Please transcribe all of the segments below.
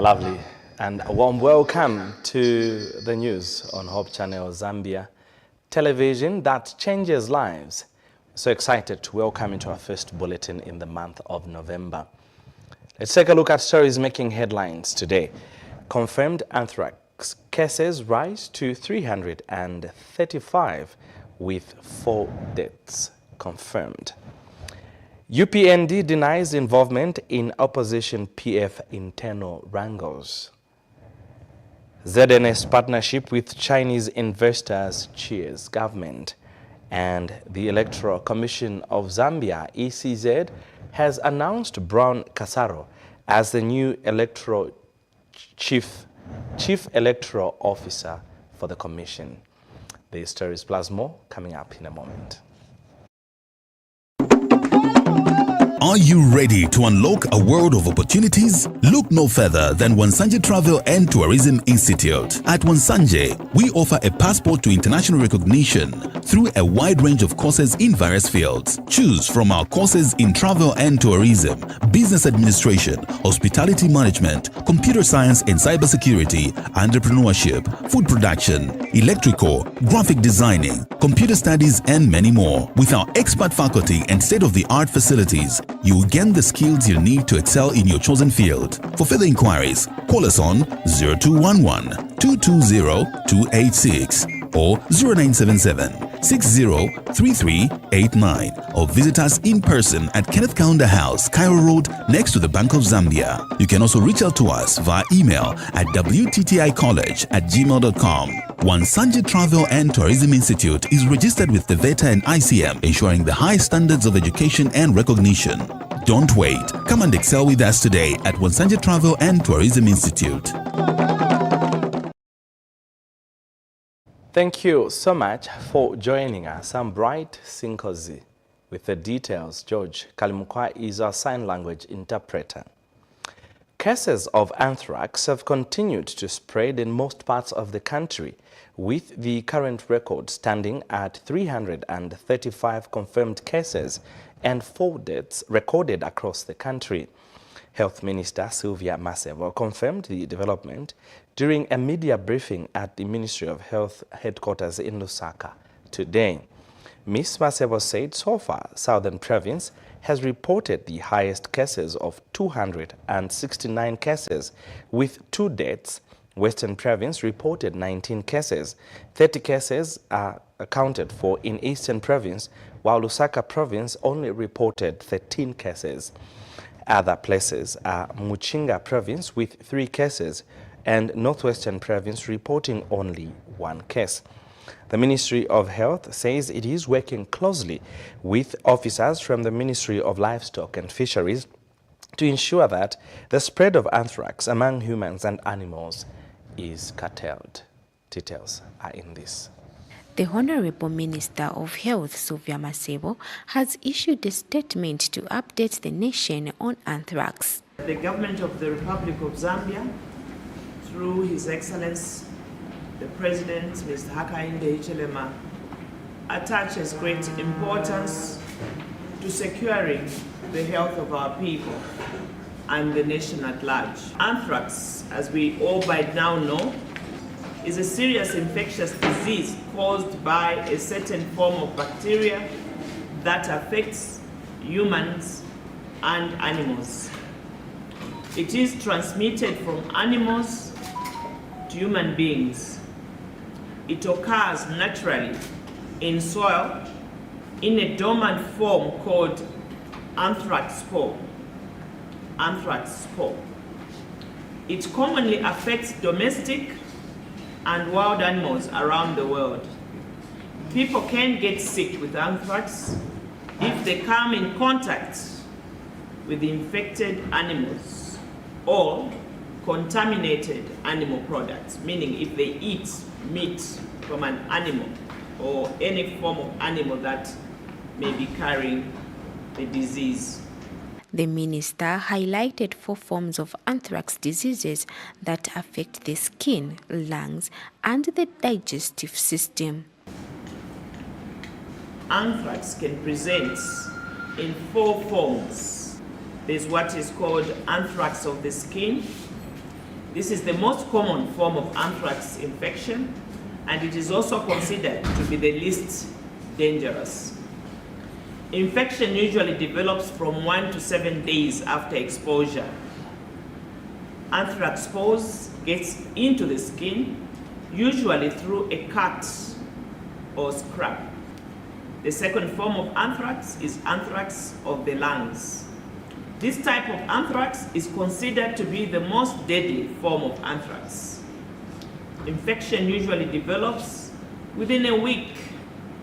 Lovely. And a warm welcome to the news on Hope Channel Zambia television that changes lives. So excited to welcome you to our first bulletin in the month of November. Let's take a look at stories making headlines today. Confirmed anthrax cases rise to 335 with 4 deaths confirmed. UPND denies involvement in opposition PF internal wrangles. ZNS partnership with Chinese investors cheers government. And the Electoral Commission of Zambia, ECZ, has announced Brown Kasaro as the new chief electoral officer for the commission. The stories plus more coming up in a moment. Are you ready to unlock a world of opportunities? Look no further than Wansanje Travel and Tourism Institute. At Wansanje, we offer a passport to international recognition through a wide range of courses in various fields. Choose from our courses in travel and tourism, business administration, hospitality management, computer science and cybersecurity, entrepreneurship, food production, electrical, graphic designing, computer studies, and many more. With our expert faculty and state-of-the-art facilities, you will gain the skills you need to excel in your chosen field. For further inquiries, call us on 0211-220-286 or 0977-603389 or visit us in person at Kenneth Kaunda House, Cairo Road, next to the Bank of Zambia. You can also reach out to us via email at wtticollege@gmail.com. Wansanje Travel and Tourism Institute is registered with the VETA and ICM, ensuring the high standards of education and recognition. Don't wait. Come and excel with us today at Wansanje Travel and Tourism Institute. Thank you so much for joining us. I'm Bright SINKOZI. With the details, George KALIMUKWA is our sign language interpreter. Cases of anthrax have continued to spread in most parts of the country, with the current record standing at 335 confirmed cases and 4 deaths recorded across the country. Health Minister Sylvia Masebo confirmed the development during a media briefing at the Ministry of Health headquarters in Lusaka today. Ms. Masebo said so far, Southern Province has reported the highest cases of 269 cases with 2 deaths. Western Province reported 19 cases. 30 cases are accounted for in Eastern Province, while Lusaka Province only reported 13 cases. Other places are Muchinga Province with 3 cases and Northwestern Province reporting only 1 case. The Ministry of Health says it is working closely with officers from the Ministry of Livestock and Fisheries to ensure that the spread of anthrax among humans and animals is curtailed. Details are in this. The Honorable Minister of Health, Sylvia Masebo, has issued a statement to update the nation on anthrax. The government of the Republic of Zambia, through His Excellency, the President, Mr. Hakainde Hichilema, attaches great importance to securing the health of our people and the nation at large. Anthrax, as we all by now know, is a serious infectious disease caused by a certain form of bacteria that affects humans and animals. It is transmitted from animals to human beings. It occurs naturally in soil in a dormant form called anthrax spore. Anthrax spore. It commonly affects domestic and wild animals around the world. People can get sick with anthrax if they come in contact with infected animals or contaminated animal products, meaning if they eat meat from an animal or any form of animal that may be carrying the disease. The minister highlighted 4 forms of anthrax diseases that affect the skin, lungs, and the digestive system. Anthrax can present in 4 forms. There's what is called anthrax of the skin, This is the most common form of anthrax infection, and it is also considered to be the least dangerous. Infection usually develops from 1 to 7 days after exposure. Anthrax spores gets into the skin, usually through a cut or scrap. The second form of anthrax is anthrax of the lungs. This type of anthrax is considered to be the most deadly form of anthrax. Infection usually develops within a week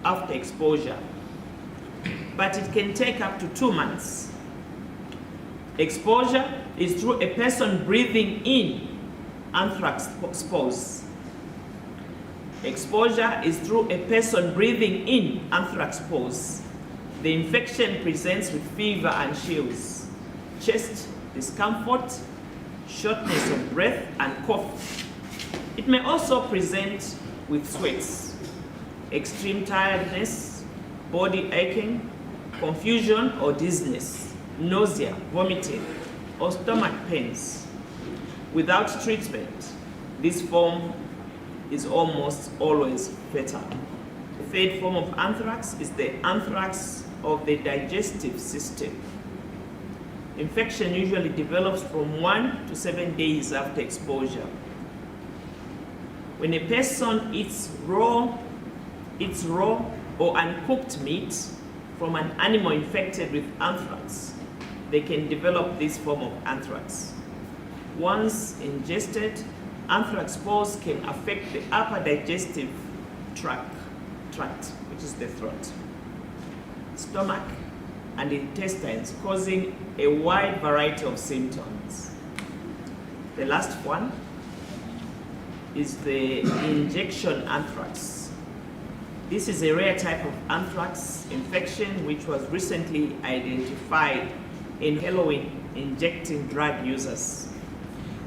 after exposure, but it can take up to 2 months. Exposure is through a person breathing in anthrax spores. Exposure is through a person breathing in anthrax spores. The infection presents with fever and chills, chest discomfort, shortness of breath, and cough. It may also present with sweats, extreme tiredness, body aching, confusion or dizziness, nausea, vomiting, or stomach pains. Without treatment, this form is almost always fatal. The third form of anthrax is the anthrax of the digestive system. Infection usually develops from 1 to 7 days after exposure. When a person eats raw or uncooked meat from an animal infected with anthrax, they can develop this form of anthrax. Once ingested, anthrax spores can affect the upper digestive tract, which is the throat, stomach, and intestines, causing a wide variety of symptoms. The last one is the injection anthrax. This is a rare type of anthrax infection which was recently identified in heroin injecting drug users.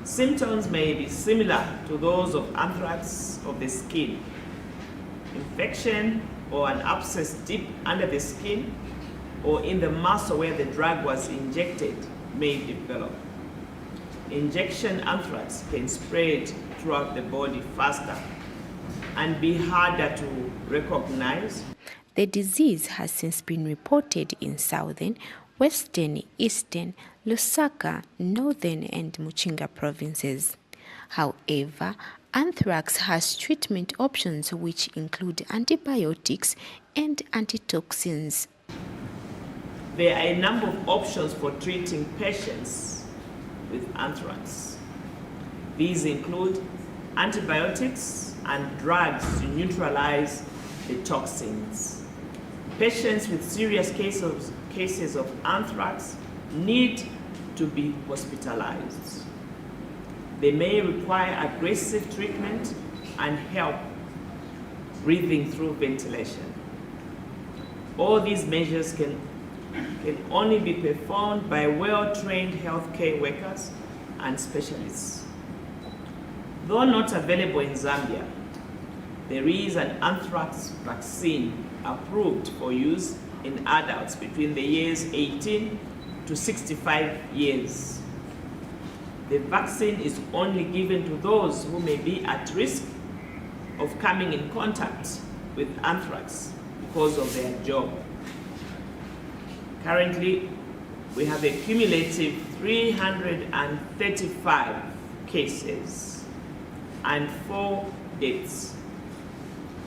Symptoms may be similar to those of anthrax of the skin. Infection or an abscess deep under the skin or in the muscle where the drug was injected may develop. Injection anthrax can spread throughout the body faster and be harder to recognize. The disease has since been reported in southern, western, eastern, Lusaka, northern, and Muchinga provinces. However, anthrax has treatment options which include antibiotics and antitoxins. There are a number of options for treating patients with anthrax. These include antibiotics and drugs to neutralize the toxins. Patients with serious cases of anthrax need to be hospitalized. They may require aggressive treatment and help breathing through ventilation. All these measures can only be performed by well-trained healthcare workers and specialists. Though not available in Zambia, there is an anthrax vaccine approved for use in adults between the years 18 to 65 years. The vaccine is only given to those who may be at risk of coming in contact with anthrax because of their job. Currently, we have a cumulative 335 cases and 4 deaths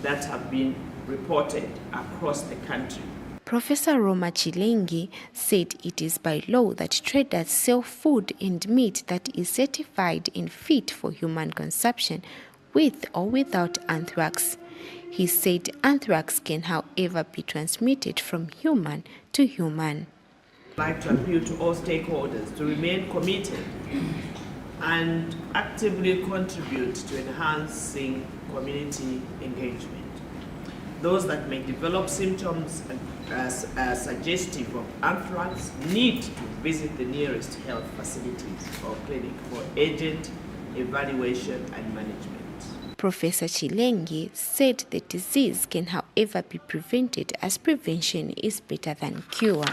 that have been reported across the country. Professor Roma Chilengi said it is by law that traders sell food and meat that is certified and fit for human consumption with or without anthrax. He said anthrax can, however, be transmitted from human to human. I'd like to appeal to all stakeholders to remain committed and actively contribute to enhancing community engagement. Those that may develop symptoms suggestive of anthrax need to visit the nearest health facilities or clinic for urgent evaluation and management. Professor Chilengi said the disease can, however, be prevented as prevention is better than cure.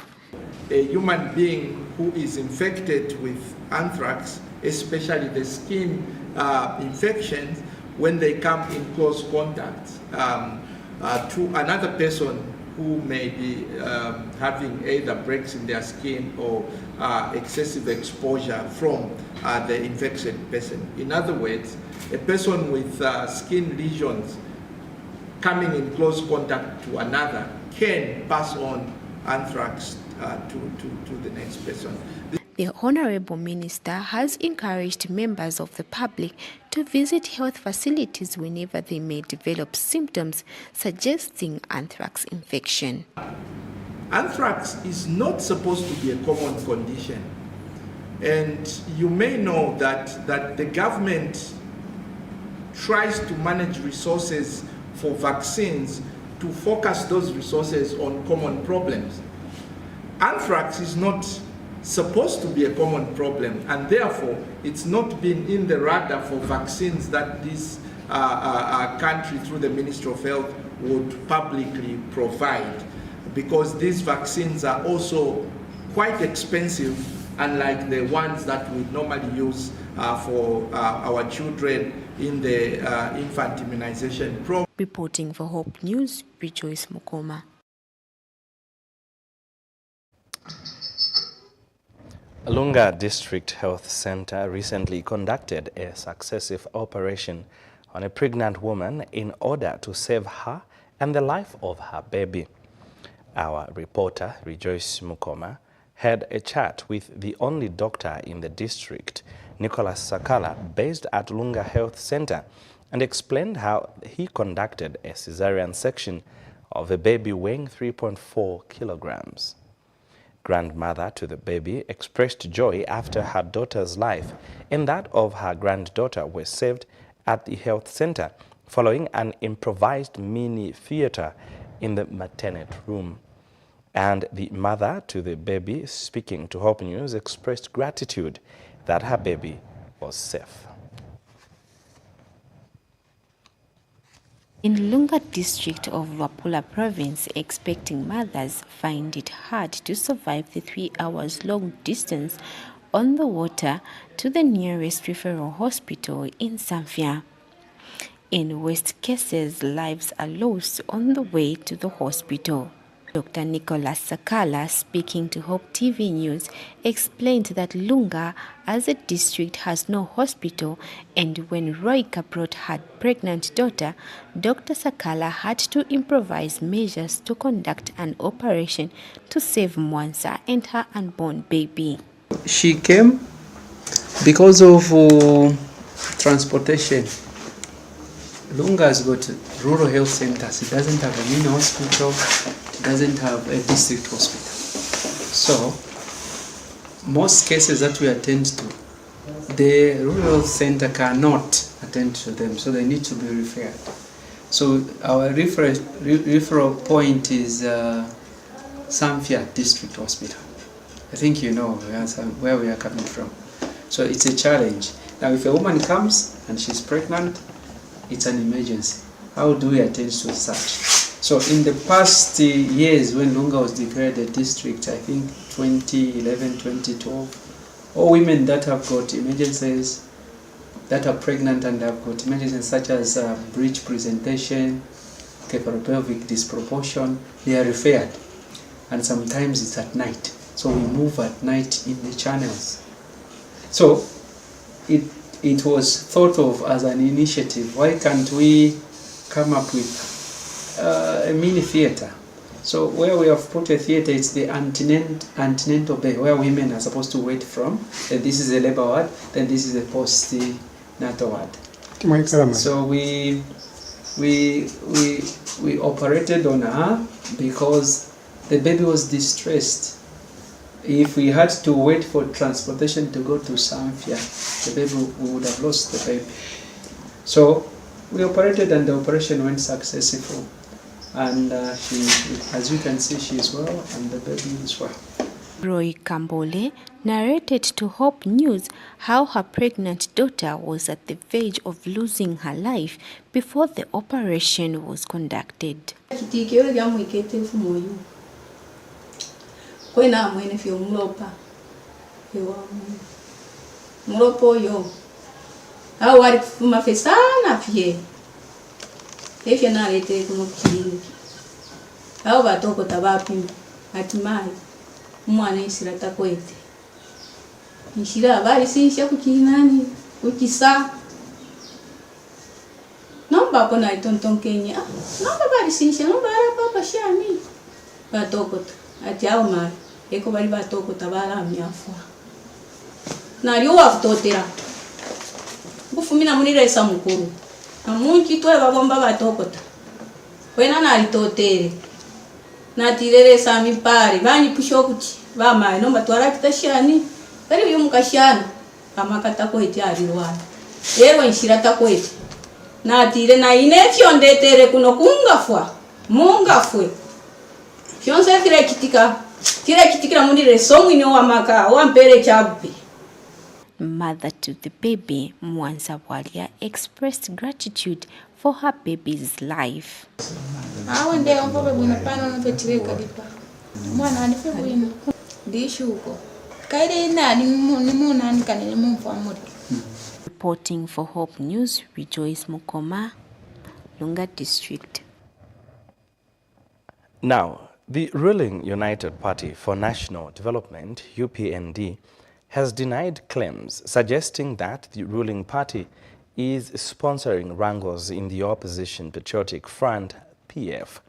a human being who is infected with anthrax, especially the skin infections, when they come in close contact to another person who may be having either breaks in their skin or excessive exposure from the infected person. In other words, a person with skin lesions coming in close contact to another can pass on anthrax to the next person. The Honorable Minister has encouraged members of the public to visit health facilities whenever they may develop symptoms suggesting anthrax infection. Anthrax is not supposed to be a common condition. And you may know that the government tries to manage resources for vaccines to focus those resources on common problems. Anthrax is not supposed to be a common problem, and therefore it's not been in the radar for vaccines that this country through the Ministry of Health would publicly provide, because these vaccines are also quite expensive, unlike the ones that we normally use for our children in the infant immunization program. Reporting for Hope News, Rejoice Mukoma. Lunga District Health Center recently conducted a successive operation on a pregnant woman in order to save her and the life of her baby. Our reporter, Rejoice Mukoma, had a chat with the only doctor in the district, Nicholas Sakala, based at Lunga Health Center, and explained how he conducted a cesarean section of a baby weighing 3.4 kilograms. Grandmother to the baby expressed joy after her daughter's life and that of her granddaughter was saved at the health center following an improvised mini theater in the maternity room. And the mother to the baby, speaking to Hope News, expressed gratitude that her baby was safe. In Lunga district of Wapula province, expecting mothers find it hard to survive the 3 hours long distance on the water to the nearest referral hospital in Zambia. In worst cases, lives are lost on the way to the hospital. Dr. Nicholas Sakala, speaking to Hope TV News, explained that Lunga as a district has no hospital, and when Roika brought her pregnant daughter, Dr. Sakala had to improvise measures to conduct an operation to save Mwanza and her unborn baby. She came because of transportation. Lunga has got rural health centers. It doesn't have a mini hospital. It doesn't have a district hospital. So, most cases that we attend to, the rural health center cannot attend to them, so they need to be referred. So, our referral point is Zambia District Hospital. I think you know where we are coming from. So, it's a challenge. Now, if a woman comes and she's pregnant, it's an emergency. How do we attend to such? So in the past years when Lunga was declared a district, I think 2011, 2012, all women that have got emergencies, that are pregnant and have got emergencies such as breech presentation, cephalopelvic disproportion, they are referred. And sometimes it's at night. So we move at night in the channels. So it was thought of as an initiative. Why can't we come up with a mini theater? So where we have put a theater, it's the antenatal bay, where women are supposed to wait from. Then this is a labor ward, then this is a postnatal ward. So we operated on her because the baby was distressed. If we had to wait for transportation to go to Zambia, the baby, we would have lost the baby. So we operated and the operation went successful. And as you can see, she is well and the baby is well. Roy Kambole narrated to Hope News how her pregnant daughter was at the verge of losing her life before the operation was conducted. kwena mwene fyo mulopa yo mulopo yo hao wali kufuma fe sana fye efye na lete kuno kilingi hao batoko tabapi hatimaye mwana isira takwete nishira bali sinsha kukinani kukisa nomba kona itonton Kenya nomba bali sinsha nomba ara papa shani batoko ati hao mari eko bali batoko tabala miafwa na liyo afutotera kufumina munire esa mukuru amunki twe babomba batokota wena nalitotere natirere esa mipare bani pushokuti bama nomba twara kitashani kari uyu mukashana amakata ko eti arirwana ero nshira takweti natire na inefyo ndetere kuno kungafwa mungafwe fyonse kire kitikira munire somwini wa maka wampere chabupi. Mother to the baby, Mwanza Walia, expressed gratitude for her baby's life. Awa ndio mpobe bwina pano na petire kalipa. Mwana anife bwina. Ndishu huko. Kaide ina ni muna anikane ni mumfu amuri. Reporting for Hope News, Rejoice Mukoma, Lunga District. Now, the ruling United Party for National Development, UPND, has denied claims suggesting that the ruling party is sponsoring wrangles in the opposition Patriotic Front, PF.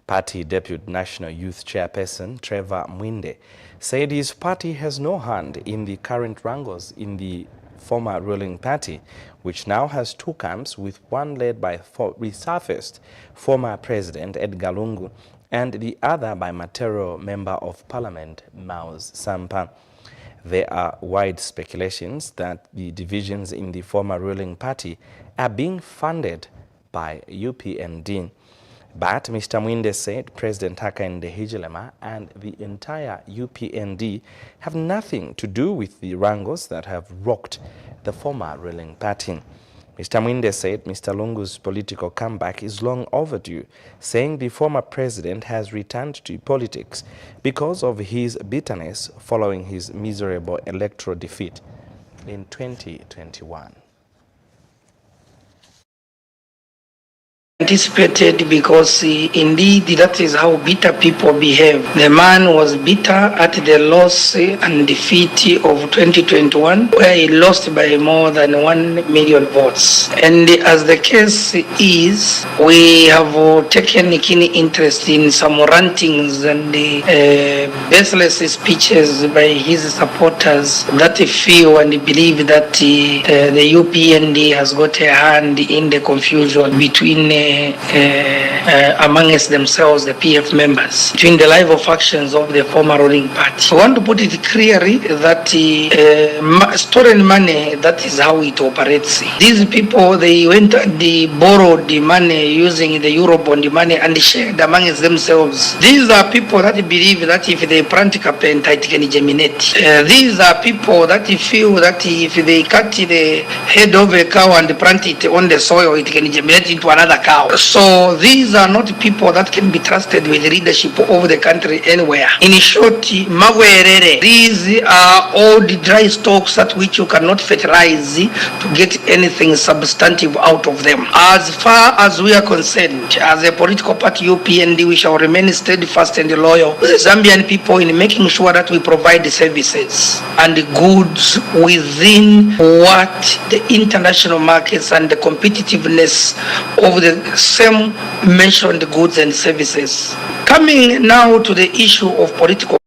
Party Deputy National Youth Chairperson Trevor Mwinde said his party has no hand in the current wrangles in the former ruling party, which now has two camps, with one led by resurfaced former President Edgar Lungu and the other by material Member of Parliament Maus Sampa. There are wide speculations that the divisions in the former ruling party are being funded by UPND. But Mr. Mwinde said President Hakainde Hichilema and the entire UPND have nothing to do with the wrangles that have rocked the former ruling party. Mr. Mwinde said Mr. Lungu's political comeback is long overdue, saying the former president has returned to politics because of his bitterness following his miserable electoral defeat in 2021. Anticipated because indeed that is how bitter people behave. The man was bitter at the loss and defeat of 2021, where he lost by more than 1 million votes. And as the case is, we have taken keen interest in some rantings and baseless speeches by his supporters that feel and believe that the UPND has got a hand in the confusion between amongst themselves, the PF members, between the live factions of the former ruling party. I want to put it clearly that stolen money, that is how it operates. These people, they went and they borrowed the money using the Eurobond money and shared amongst themselves. These are people that believe that if they plant carpenter, it can germinate. These are people that feel that if they cut the head of a cow and plant it on the soil, it can germinate into another cow. So these are not people that can be trusted with leadership over the country anywhere. In short, these are all the dry stalks that which you cannot fertilize to get anything substantive out of them. As far as we are concerned, as a political party UPND, we shall remain steadfast and loyal to the Zambian people in making sure that we provide the services and the goods within what the international markets and the competitiveness of the same mentioned goods and services. Coming now to the issue of political.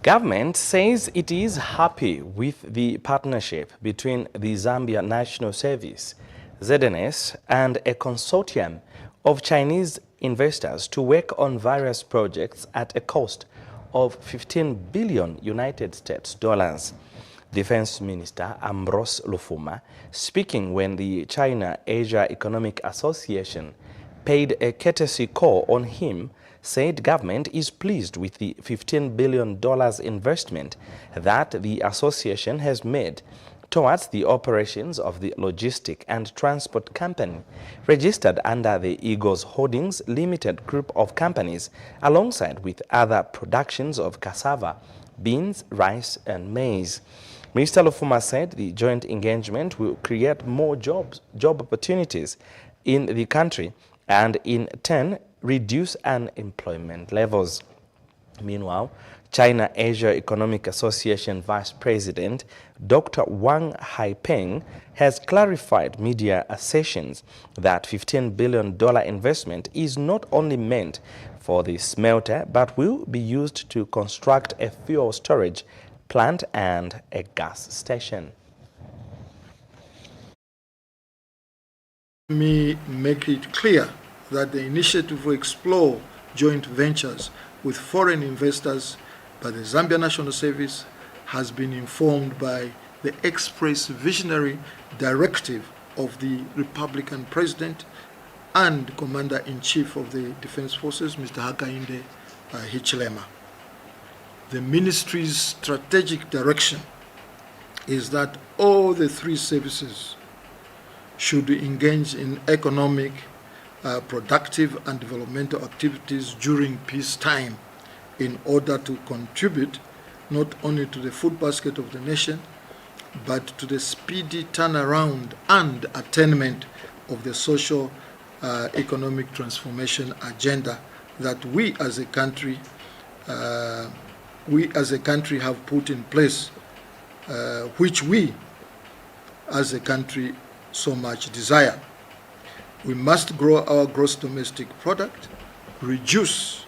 Government says it is happy with the partnership between the Zambia National Service, ZNS, and a consortium of Chinese investors to work on various projects at a cost of 15 billion United States dollars. Defense Minister Ambrose Lufuma, speaking when the China-Asia Economic Association paid a courtesy call on him, said government is pleased with the $15 billion investment that the association has made, towards the operations of the logistic and transport company registered under the Eagles Holdings Limited Group of companies, alongside with other productions of cassava, beans, rice and maize. Mr. Lufuma said the joint engagement will create more job opportunities in the country and in turn reduce unemployment levels. Meanwhile, China Asia Economic Association Vice President Dr. Wang Haipeng has clarified media assertions that $15 billion investment is not only meant for the smelter but will be used to construct a fuel storage plant and a gas station. Let me make it clear that the initiative will explore joint ventures with foreign investors by the Zambia National Service has been informed by the express visionary directive of the Republican President and Commander-in-Chief of the Defense Forces, Mr. Hakainde Hichilema. The Ministry's strategic direction is that all the three services should engage in economic, productive and developmental activities during peacetime in order to contribute not only to the food basket of the nation, but to the speedy turnaround and attainment of the social economic transformation agenda that we as a country have put in place, which we as a country so much desire. We must grow our gross domestic product, reduce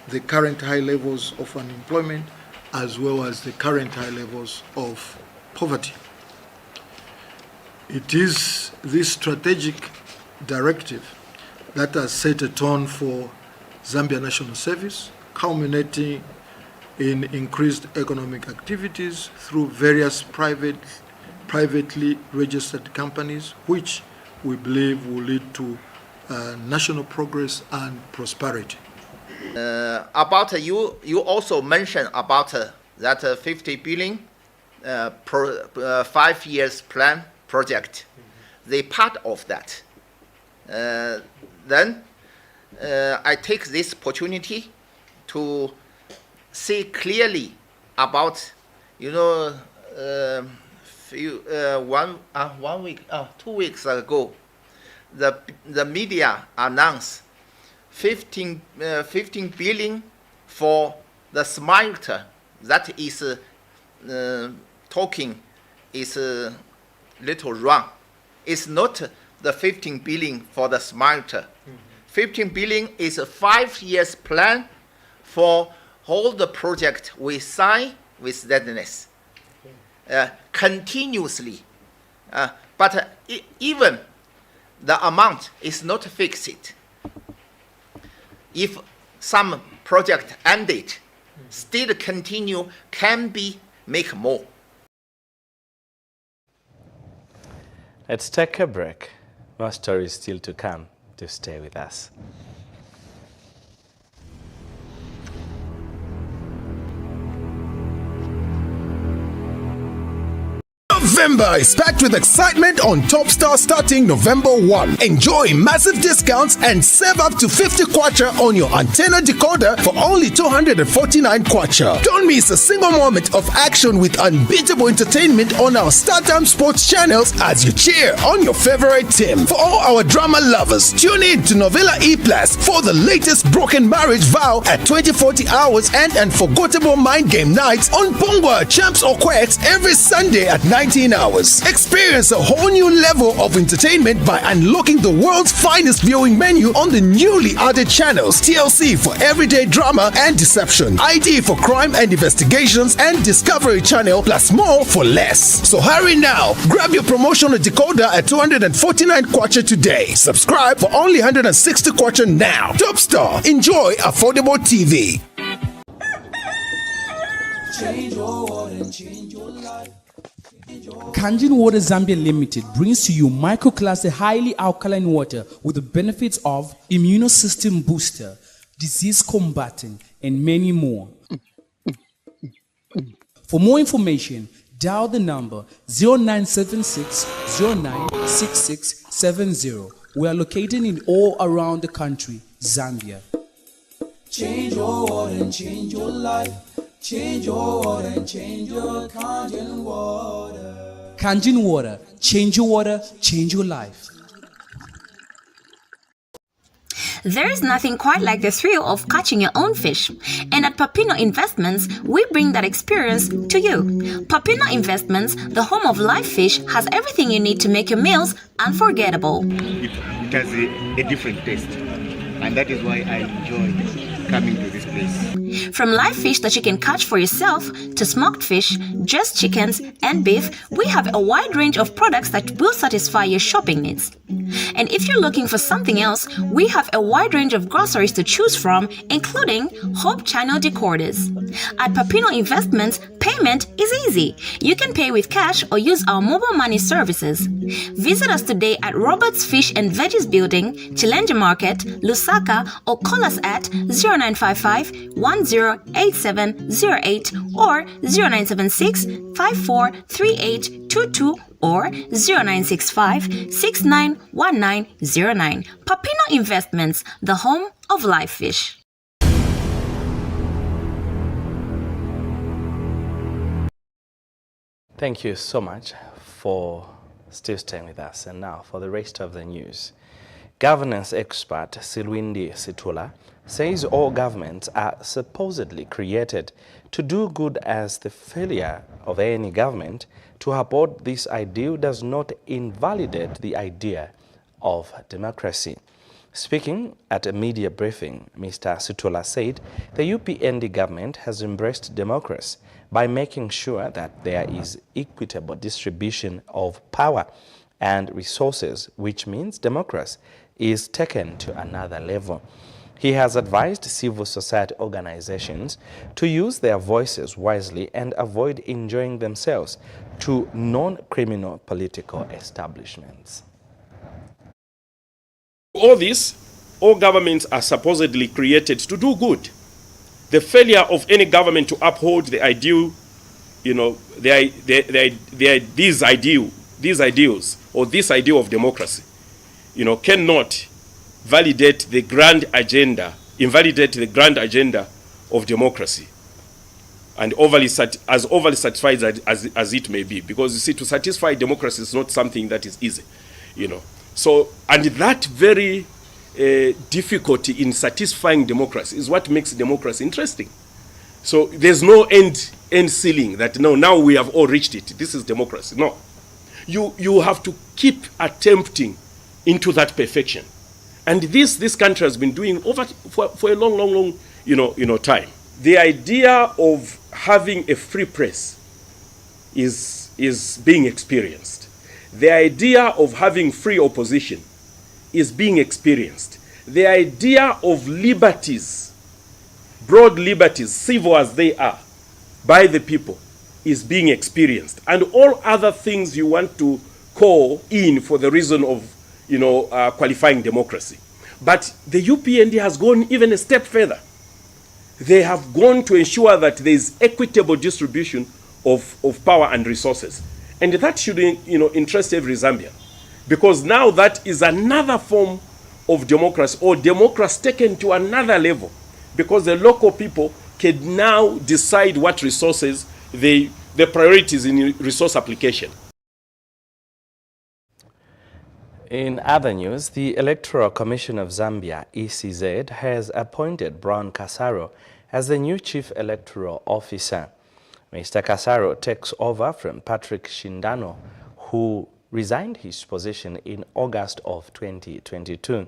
the current high levels of unemployment, as well as the current high levels of poverty. It is this strategic directive that has set a tone for Zambia National Service, culminating in increased economic activities through various privately registered companies, which we believe will lead to national progress and prosperity. About you also mentioned about that 50 billion 5 years plan project. They part of that. Then I take this opportunity to say clearly about 2 weeks ago, the media announced 15 billion for the smelter. That is talking is a little wrong. It's not the 15 billion for the smelter. 15 billion is a 5 years plan for all the project we sign with ZNS continuously. But even the amount is not fixed. If some project ended, still continue, can be make more. Let's take a break. More stories still to come. To stay with us. November is packed with excitement on Top Star starting November 1. Enjoy massive discounts and save up to 50 kwacha on your antenna decoder for only 249 kwacha. Don't miss a single moment of action with unbeatable entertainment on our StarTime Sports channels as you cheer on your favorite team. For all our drama lovers, tune in to Novella E+ for the latest broken marriage vow at 2040 hours and unforgettable mind game nights on Pongwa, Champs or Quacks every Sunday at 19 hours. Experience a whole new level of entertainment by unlocking the world's finest viewing menu on the newly added channels: TLC for everyday drama and deception, ID for crime and investigations, and Discovery Channel, plus more for less. So hurry now. Grab your promotional decoder at 249 kwacha today. Subscribe for only 160 kwacha now. Top Star. Enjoy affordable TV. Change your water and change your life. Kanjin Water Zambia Limited brings to you microclastic highly alkaline water with the benefits of immunosystem booster, disease combating, and many more. For more information, dial the number 0976 096670. We are located in all around the country, Zambia. Change your water and change your life. Change your water and change your Kangen water. Kangen water, change your life. There is nothing quite like the thrill of catching your own fish. And at Papino Investments, we bring that experience to you. Papino Investments, the home of live fish, has everything you need to make your meals unforgettable. It has a different taste. And that is why I enjoy coming to this place. From live fish that you can catch for yourself to smoked fish, just chickens and beef, we have a wide range of products that will satisfy your shopping needs. And if you're looking for something else, we have a wide range of groceries to choose from, including Hope Channel decorders. At Papino Investments, payment is easy. You can pay with cash or use our mobile money services. Visit us today at Robert's Fish and Veggies Building, Chilenge Market, Lusaka, or call us at 0955 108708 or 0976 543822 or 0965 691909. Papino Investments, the home of live fish. Thank you so much for still staying with us. And now for the rest of the news. Governance expert Silwindi Situla says all governments are supposedly created to do good, as the failure of any government to uphold this ideal does not invalidate the idea of democracy. Speaking at a media briefing, Mr. Situla said the UPND government has embraced democracy by making sure that there is equitable distribution of power and resources, which means democracy is taken to another level. He has advised civil society organizations to use their voices wisely and avoid enjoying themselves to non-criminal political establishments. All governments are supposedly created to do good. The failure of any government to uphold the ideal, these ideals or this ideal of democracy, cannot invalidate the grand agenda of democracy, and as overly satisfied as it may be, because you see, to satisfy democracy is not something that is easy, So, and that very difficulty in satisfying democracy is what makes democracy interesting. So there's no end ceiling that now we have all reached it. This is democracy. No, you have to keep attempting into that perfection. And this country has been doing for a long time. The idea of having a free press is being experienced. The idea of having free opposition is being experienced. The idea of liberties, broad liberties, civil as they are, by the people, is being experienced. And all other things you want to call in for the reason of qualifying democracy. But the UPND has gone even a step further. They have gone to ensure that there is equitable distribution of power and resources. And that should interest every Zambian. Because now that is another form of democracy, or democracy taken to another level. Because the local people can now decide what resources, the priorities in resource application. In other news, the Electoral Commission of Zambia, ECZ, has appointed Brown Kasaro as the new Chief Electoral Officer. Mr. Kasaro takes over from Patrick Shindano, who resigned his position in August of 2022.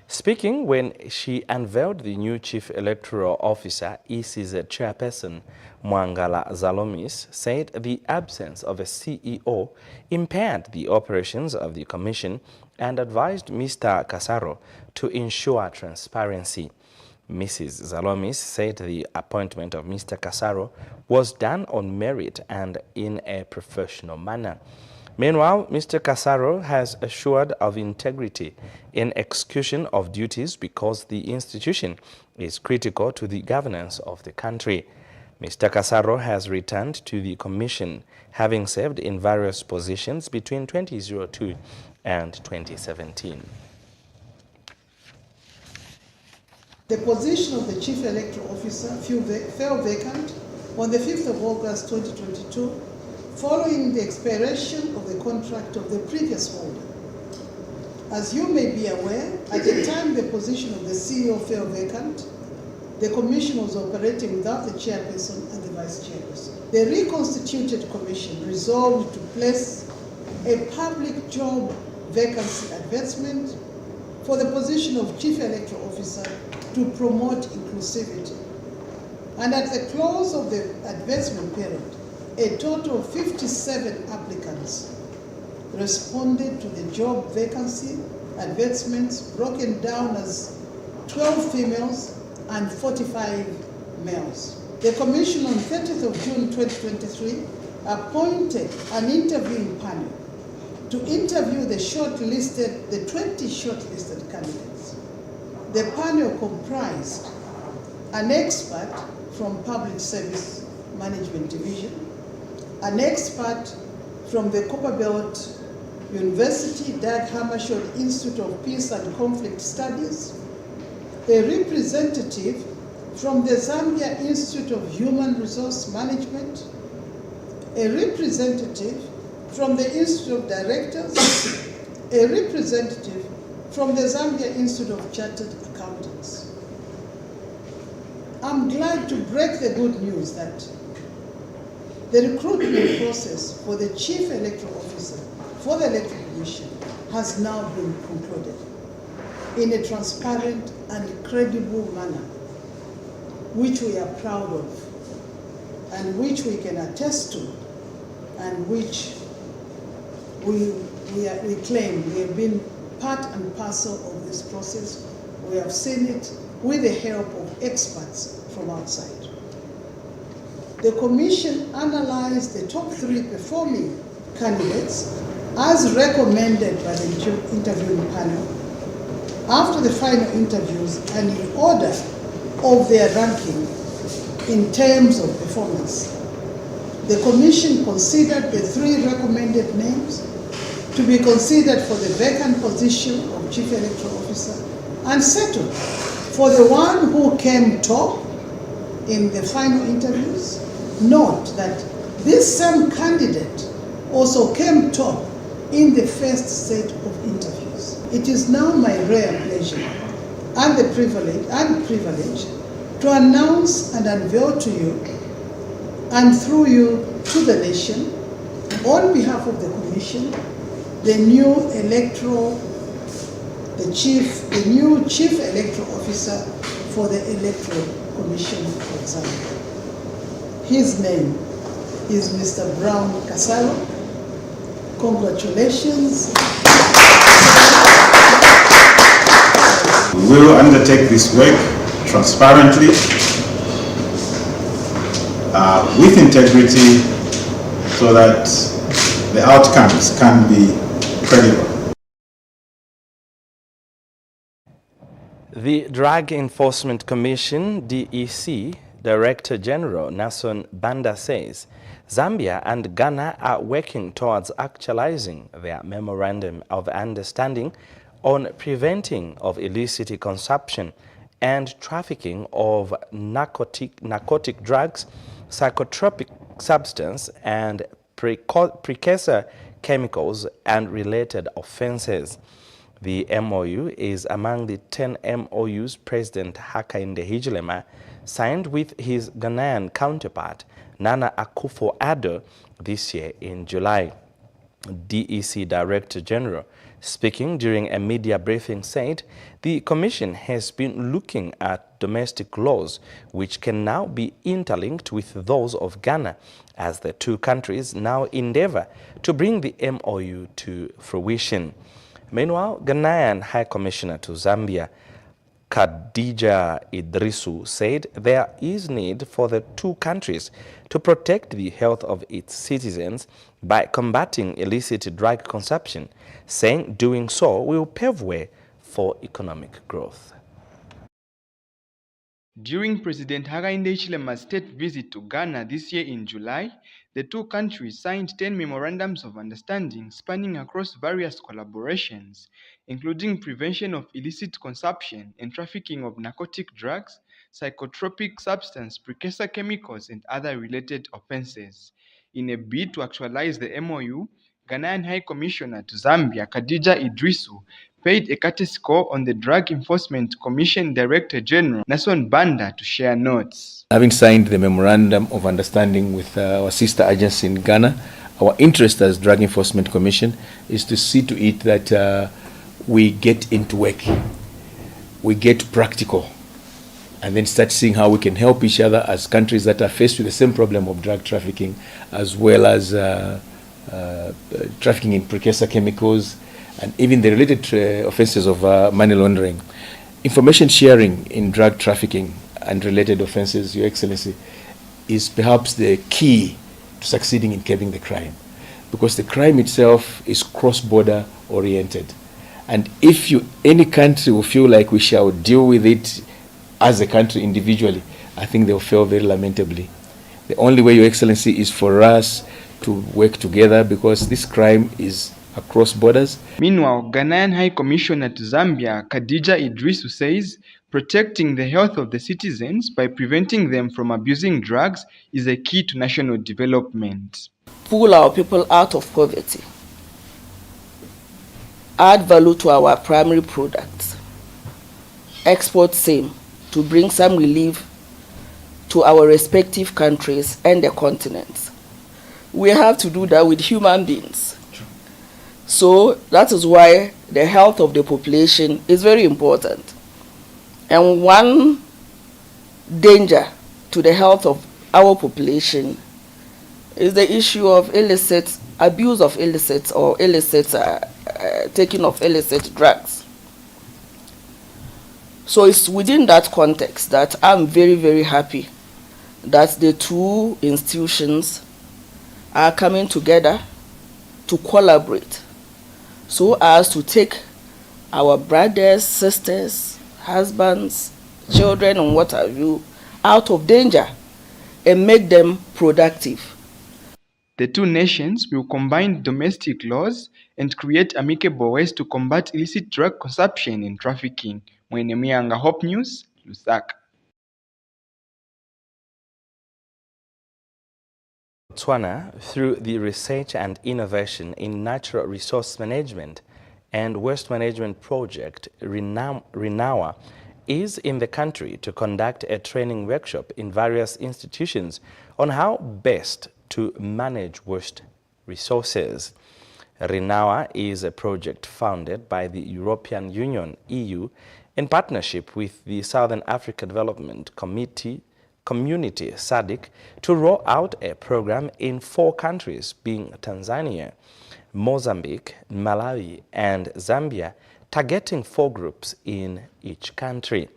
Speaking when she unveiled the new Chief Electoral Officer, ECZ Chairperson Mwangala Zalomis said the absence of a CEO impaired the operations of the Commission and advised Mr. Kasaro to ensure transparency. Mrs. Zalomis said the appointment of Mr. Kasaro was done on merit and in a professional manner. Meanwhile, Mr. Kasaro has assured of integrity in execution of duties because the institution is critical to the governance of the country. Mr. Kasaro has returned to the commission, having served in various positions between 2002 and 2017. The position of the Chief Electoral Officer fell vacant on the 5th of August 2022 following the expiration of the contract of the previous holder. As you may be aware, at the time the position of the CEO fell vacant, the Commission was operating without the chairperson and the vice chairperson. The reconstituted Commission resolved to place a public job vacancy advertisement for the position of Chief Electoral Officer to promote inclusivity. And at the close of the advertisement period, a total of 57 applicants responded to the job vacancy advertisements, broken down as 12 females and 45 males. The Commission on 30th of June 2023 appointed an interviewing panel to interview the 20 shortlisted candidates. The panel comprised an expert from Public Service Management Division, an expert from the Copperbelt University Dag Hammarskjöld Institute of Peace and Conflict Studies, a representative from the Zambia Institute of Human Resource Management, a representative from the Institute of Directors, a representative from the Zambia Institute of Chartered Accountants. I'm glad to break the good news that the recruitment process for the Chief Electoral Officer for the Electoral Commission has now been concluded in a transparent and credible manner, which we are proud of, and which we can attest to, and which we claim we have been part and parcel of this process. We have seen it with the help of experts from outside. The Commission analyzed the top 3 performing candidates as recommended by the interviewing panel after the final interviews and in order of their ranking in terms of performance. The Commission considered the 3 recommended names to be considered for the vacant position of Chief Electoral Officer and settled for the one who came top in the final interviews. Note that this same candidate also came top in the first set of interviews. It is now my rare pleasure and the privilege to announce and unveil to you and through you to the nation, on behalf of the Commission, the new Chief Electoral Officer for the Electoral Commission of Zambia. His name is Mr. Brown Kasaro. Congratulations. We will undertake this work transparently, with integrity, so that the outcomes can be credible. The Drug Enforcement Commission, DEC, Director General Nason Banda says Zambia and Ghana are working towards actualizing their Memorandum of Understanding on preventing of illicit consumption and trafficking of narcotic drugs, psychotropic substance, and precursor chemicals and related offenses. The MOU is among the 10 MOUs President Hakainde Hichilema signed with his Ghanaian counterpart, Nana Akufo-Addo, this year in July. DEC Director General, speaking during a media briefing, said the Commission has been looking at domestic laws which can now be interlinked with those of Ghana as the two countries now endeavor to bring the MOU to fruition. Meanwhile, Ghanaian High Commissioner to Zambia, Khadija Idrisu, said there is need for the two countries to protect the health of its citizens by combating illicit drug consumption, saying doing so will pave way for economic growth. During President Hakainde Hichilema's state visit to Ghana this year in July, the two countries signed 10 memorandums of understanding spanning across various collaborations, including prevention of illicit consumption and trafficking of narcotic drugs, psychotropic substance, precursor chemicals, and other related offenses. In a bid to actualize the MOU, Ghanaian High Commissioner to Zambia, Khadija Idrisu, paid a courtesy call on the Drug Enforcement Commission Director General, Nason Banda, to share notes. Having signed the Memorandum of Understanding with our sister agency in Ghana, our interest as Drug Enforcement Commission is to see to it that we get into work, we get practical, and then start seeing how we can help each other as countries that are faced with the same problem of drug trafficking, as well as trafficking in precursor chemicals, and even the related offenses of money laundering. Information sharing in drug trafficking and related offenses, Your Excellency, is perhaps the key to succeeding in curbing the crime, because the crime itself is cross-border oriented. And if any country will feel like we shall deal with it as a country individually, I think they'll fail very lamentably. The only way, Your Excellency, is for us to work together, because this crime is across borders. Meanwhile, Ghanaian High Commissioner to Zambia, Khadija Idrisu, says protecting the health of the citizens by preventing them from abusing drugs is a key to national development. Pull our people out of poverty, add value to our primary products, export same to bring some relief to our respective countries and the continents. We have to do that with human beings. So that is why the health of the population is very important. And one danger to the health of our population is the issue of illicit abuse of illicit or illicit taking of illicit drugs. So it's within that context that I'm very, very happy that the two institutions are coming together to collaborate so as to take our brothers, sisters, husbands, children, and what have you out of danger and make them productive. The two nations will combine domestic laws and create amicable ways to combat illicit drug consumption and trafficking. Mwenemianga, Hope News, Lusaka. Botswana, through the Research and Innovation in Natural Resource Management and Waste Management Project, RINAWA, is in the country to conduct a training workshop in various institutions on how best to manage waste resources. RINAWA is a project founded by the European Union, EU, in partnership with the Southern Africa Development Community, SADC, to roll out a program in 4 countries, being Tanzania, Mozambique, Malawi, and Zambia, targeting 4 groups in each country.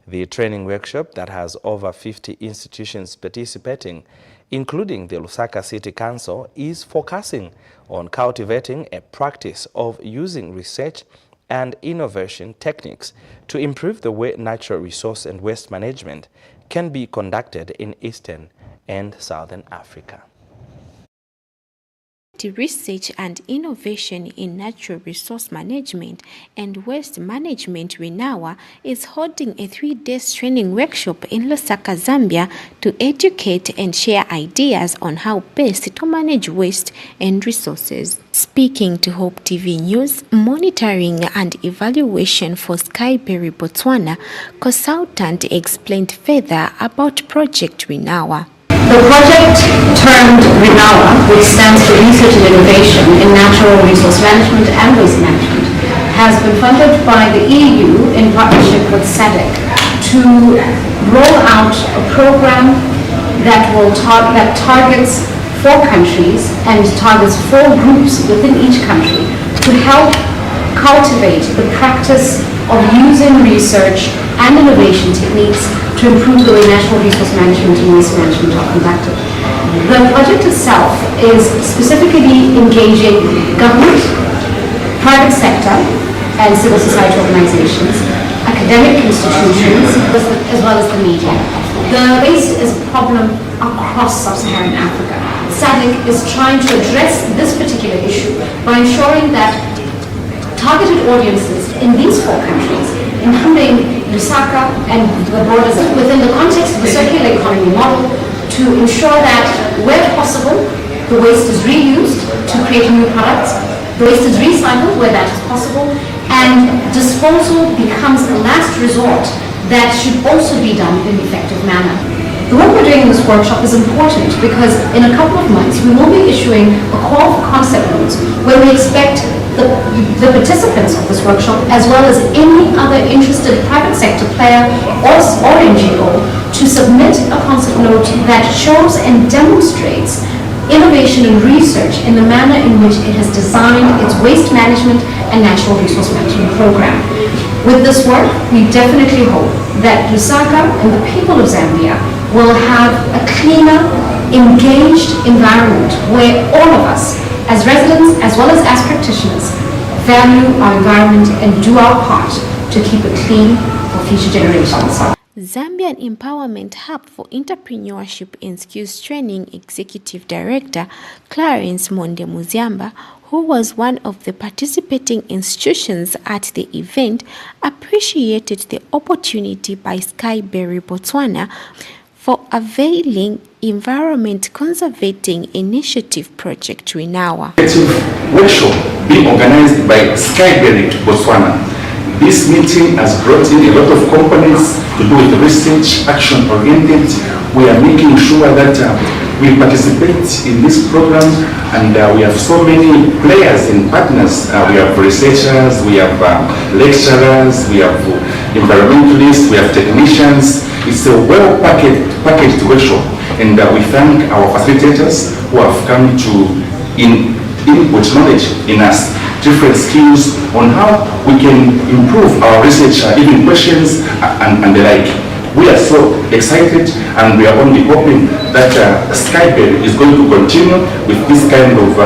The training workshop, that has over 50 institutions participating, including the Lusaka City Council, is focusing on cultivating a practice of using research and innovation techniques to improve the way natural resource and waste management can be conducted in Eastern and Southern Africa. Research and Innovation in Natural Resource Management and Waste Management, RINAWA, is holding a 3-day training workshop in Lusaka, Zambia, to educate and share ideas on how best to manage waste and resources. Speaking to Hope TV News, Monitoring and Evaluation for Skyberry, Botswana, consultant explained further about Project RINAWA. The project, termed RINAWA, which stands for Research and Innovation in Natural Resource Management and Waste Management, has been funded by the EU in partnership with SADC to roll out a program that targets 4 countries and targets 4 groups within each country to help cultivate the practice of using research and innovation techniques to improve the way natural resource management and waste management are conducted. The project itself is specifically engaging government, private sector, and civil society organizations at academic institutions, as well as the media. The waste is a problem across sub-Saharan Africa. SADC is trying to address this particular issue by ensuring that targeted audiences in these 4 countries, including Lusaka and the borders, within the context of the circular economy model, to ensure that where possible, the waste is reused to create new products, the waste is recycled where that is possible, and disposal becomes a last resort that should also be done in an effective manner. The work we're doing in this workshop is important because in a couple of months we will be issuing a call for concept notes where we expect the participants of this workshop, as well as any other interested private sector player or NGO, to submit a concept note that shows and demonstrates innovation and research in the manner in which it has designed its waste management and natural resource management program. With this work, we definitely hope that Lusaka and the people of Zambia will have a cleaner, engaged environment where all of us, as residents as well as practitioners, value our environment and do our part to keep it clean for future generations. Zambian Empowerment Hub for Entrepreneurship and Skills Training Executive Director Clarence Monde Muziamba, who was one of the participating institutions at the event, appreciated the opportunity by Skyberry Botswana for availing Environment Conservating Initiative Project Rinawa. Workshop being organized by Skyberry Botswana. This meeting has brought in a lot of companies to do with research, action-oriented. We are making sure that we participate in this program, and we have so many players and partners. We have researchers, we have lecturers, we have environmentalists, we have technicians. It's a well-packaged workshop, and we thank our facilitators who have come to input knowledge in us, different skills on how we can improve our research, even questions and the like. We are so excited, and we are only hoping that Skyberry is going to continue with this kind of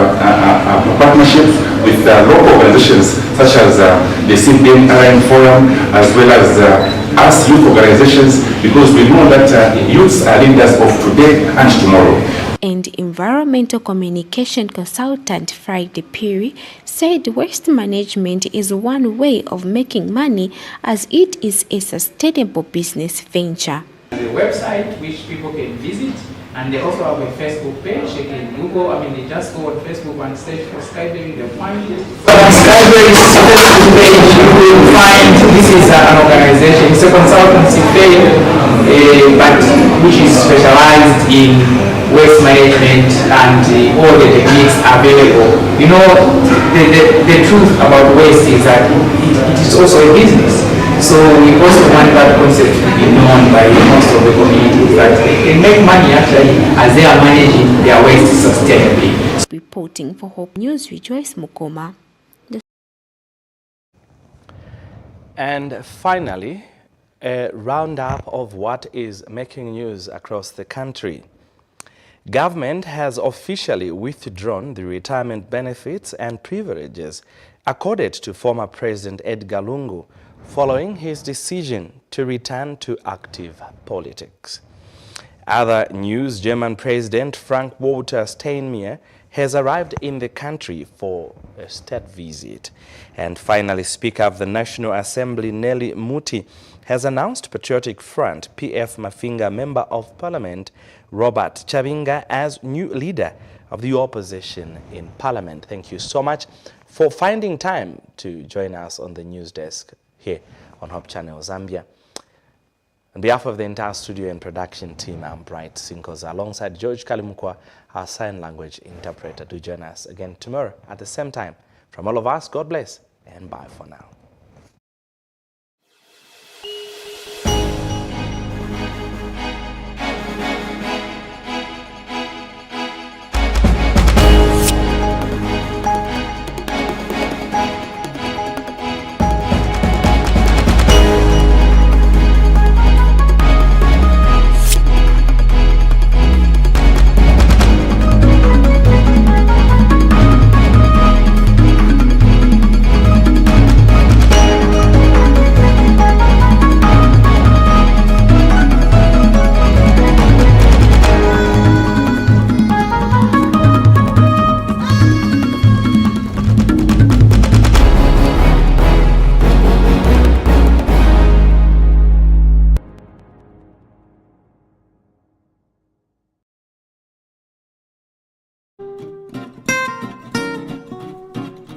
partnerships with local organizations such as the CBN Alliance Forum, as well as us youth organizations, because we know that youths are leaders of today and tomorrow. And environmental communication consultant Friday Piri said waste management is one way of making money, as it is a sustainable business venture. The website which people can visit, and they also have a Facebook page. They can Google, they just go on Facebook and search for Skyberry, they'll find it. On Skyberry's Facebook page, you will find this is an organization, it's a consultancy firm, but which is specialized in waste management and all the techniques available. You know, the truth about waste is that it is also a business. So we also want that concept to be known by most of the communities, that they can make money actually as they are managing their waste sustainably. Reporting for Hope News, Rejoice Mukoma. And finally, a roundup of what is making news across the country. Government has officially withdrawn the retirement benefits and privileges accorded to former President Edgar Lungu following his decision to return to active politics. Other news: German President Frank-Walter Steinmeier has arrived in the country for a state visit. And finally, Speaker of the National Assembly Nelly Muti has announced Patriotic Front PF Mafinga Member of Parliament Robert Chavinga as new leader of the opposition in Parliament. Thank you so much for finding time to join us on the news desk here on Hope Channel Zambia. On behalf of the entire studio and production team, I'm Bright SINKOZI alongside George KALIMUKWA, our sign language interpreter. Do join us again tomorrow at the same time. From all of us, God bless and bye for now.